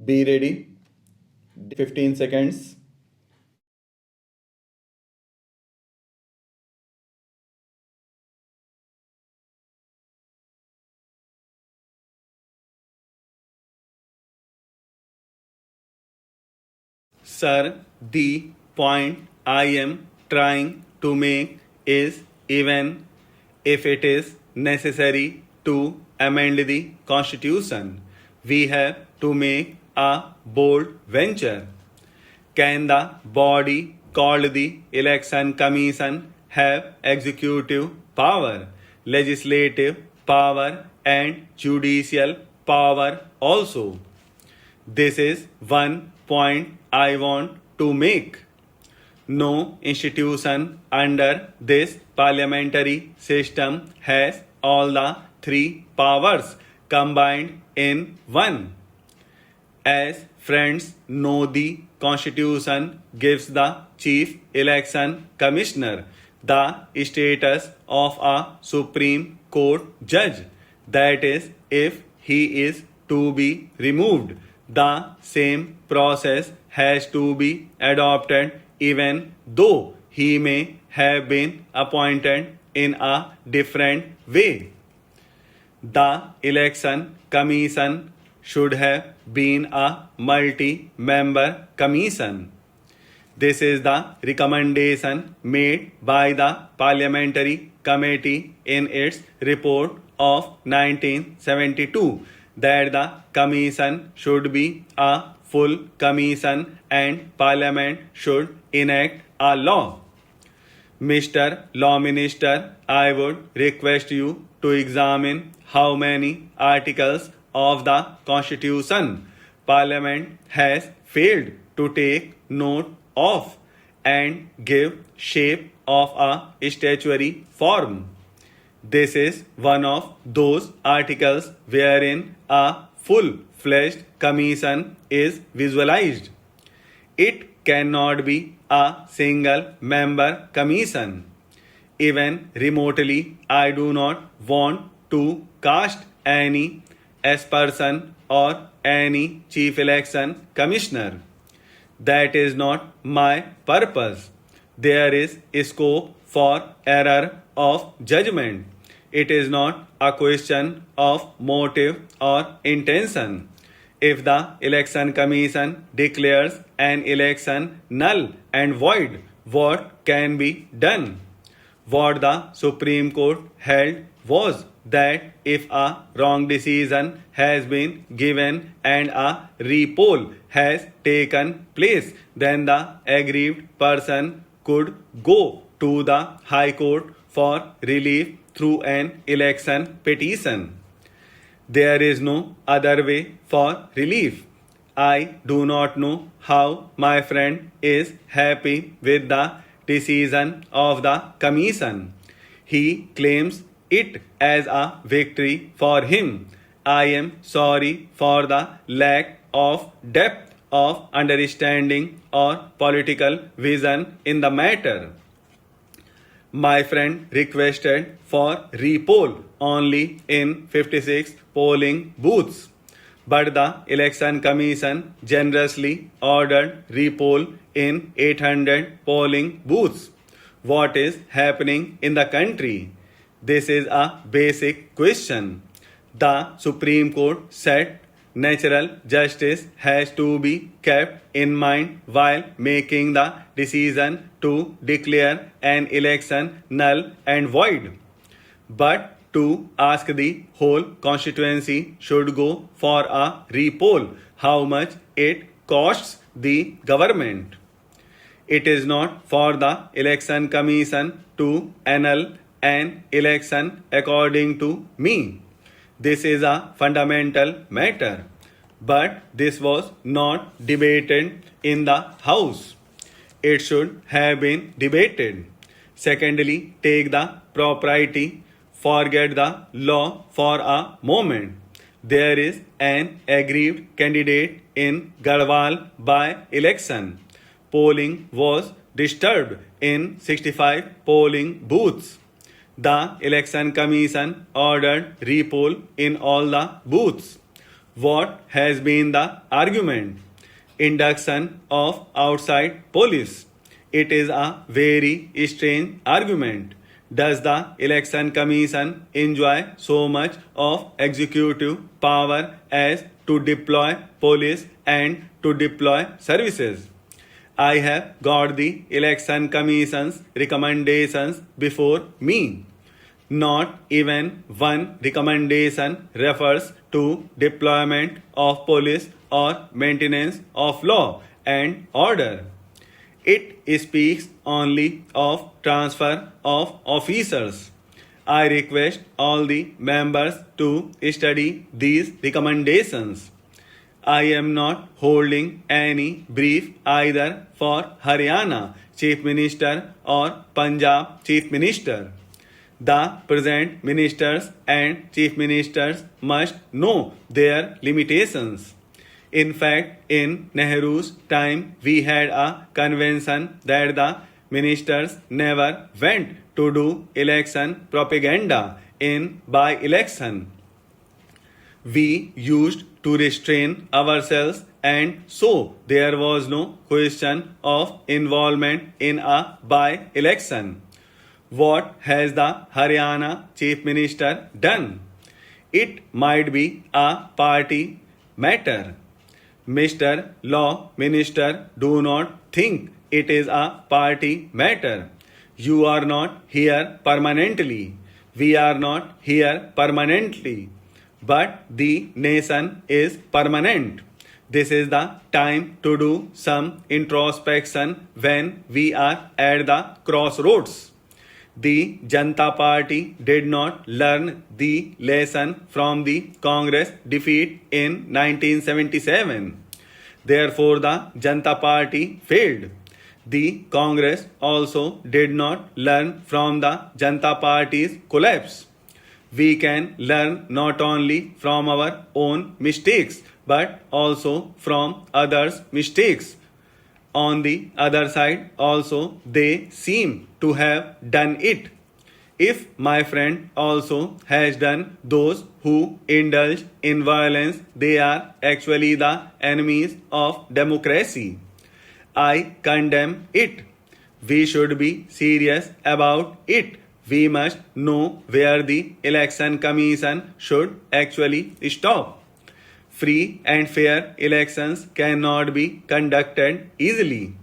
Be ready. 15 seconds. Sir, the point I am trying to make is even if it is necessary to amend the constitution, we have to make a bold venture. Can the body called the Election Commission have executive power, legislative power, and judicial power also? This is one point I want to make. No institution under this parliamentary system has all the three powers combined in one. As friends know, the Constitution gives the Chief Election Commissioner the status of a Supreme Court judge. That is, if he is to be removed, the same process has to be adopted even though he may have been appointed in a different way. The Election Commission should have been a multi-member commission. This is the recommendation made by the Parliamentary Committee in its report of 1972 that the commission should be a full commission and Parliament should enact a law. Mr. Law Minister, I would request you to examine how many articles of the Constitution Parliament has failed to take note of and give shape of a statutory form. This is one of those articles wherein a full-fledged commission is visualized. It cannot be a single member commission. Even remotely, I do not want to cast any aspersion or any chief election commissioner. That is not my purpose. There is scope for error of judgment. It is not a question of motive or intention. If the Election Commission declares an election null and void, what can be done? What the Supreme Court held was that if a wrong decision has been given and a repoll has taken place, then the aggrieved person could go to the High Court for relief through an election petition. There is no other way for relief. I do not know how my friend is happy with the decision of the commission. He claims it as a victory for him. I am sorry for the lack of depth of understanding or political vision in the matter. My friend requested for repoll only in 56 polling booths, but the Election Commission generously ordered repoll in 800 polling booths. What is happening in the country? This is a basic question. The Supreme Court said natural justice has to be kept in mind while making the decision to declare an election null and void. But to ask the whole constituency should go for a repoll how much it costs the government. It is not for the Election Commission to annul an election according to me. This is a fundamental matter. But this was not debated in the House. It should have been debated. Secondly, take the propriety, forget the law for a moment. There is an aggrieved candidate in Garhwal by election. Polling was disturbed in 65 polling booths. The Election Commission ordered repoll in all the booths. What has been the argument? Induction of outside police. It is a very strange argument. Does the Election Commission enjoy so much of executive power as to deploy police and to deploy services? I have got the Election Commission's recommendations before me. Not even one recommendation refers to deployment of police or maintenance of law and order. It speaks only of transfer of officers. I request all the members to study these recommendations. I am not holding any brief either for Haryana Chief Minister or Punjab Chief Minister. The present ministers and chief ministers must know their limitations. In fact, in Nehru's time, we had a convention that the ministers never went to do election propaganda in by-election. We used to restrain ourselves, and so there was no question of involvement in a by-election. What has the Haryana Chief Minister done? It might be a party matter. Mr. Law Minister, do not think it is a party matter. You are not here permanently. We are not here permanently. But the nation is permanent. This is the time to do some introspection when we are at the crossroads. The Janata Party did not learn the lesson from the Congress defeat in 1977. Therefore, the Janata Party failed. The Congress also did not learn from the Janata Party's collapse. We can learn not only from our own mistakes but also from others' mistakes. On the other side, also, they seem to have done it. If my friend also has done, those who indulge in violence, they are actually the enemies of democracy. I condemn it. We should be serious about it. We must know where the Election Commission should actually stop. Free and fair elections cannot be conducted easily.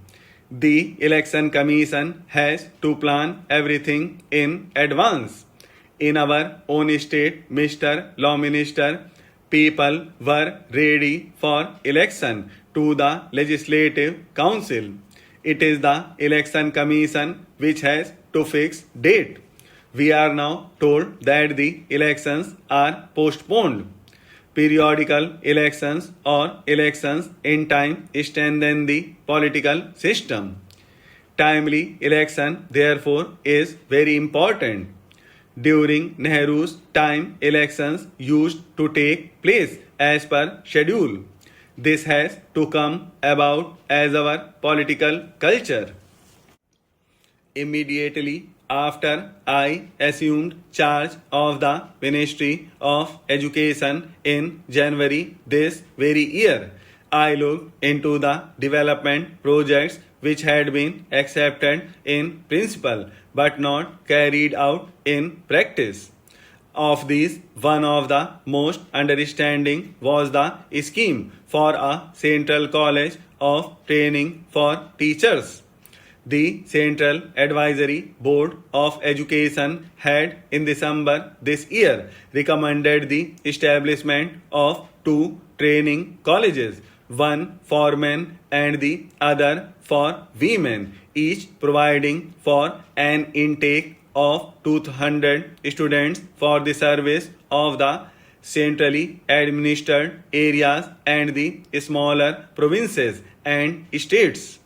The Election Commission has to plan everything in advance. In our own state, Mr. Law Minister, people were ready for election to the Legislative Council. It is the Election Commission which has to fix date. We are now told that the elections are postponed. Periodical elections or elections in time strengthen the political system. Timely election, therefore, is very important. During Nehru's time, elections used to take place as per schedule. This has to come about as our political culture. Immediately after I assumed charge of the Ministry of Education in January this very year, I looked into the development projects which had been accepted in principle but not carried out in practice. Of these, one of the most understanding was the scheme for a Central College of Training for Teachers. The Central Advisory Board of Education had in December this year recommended the establishment of two training colleges, one for men and the other for women, each providing for an intake of 200 students for the service of the centrally administered areas and the smaller provinces and states.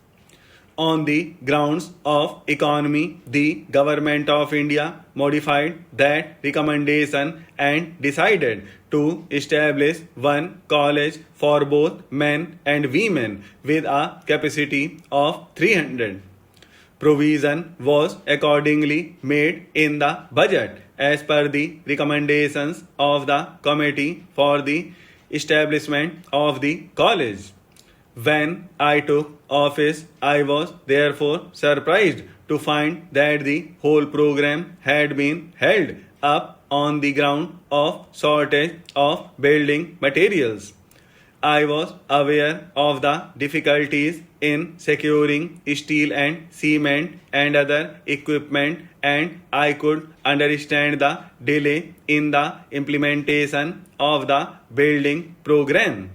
On the grounds of economy, the Government of India modified that recommendation and decided to establish one college for both men and women with a capacity of 300. Provision was accordingly made in the budget as per the recommendations of the Committee for the establishment of the college. When I took office, I was therefore surprised to find that the whole program had been held up on the ground of shortage of building materials. I was aware of the difficulties in securing steel and cement and other equipment, and I could understand the delay in the implementation of the building program.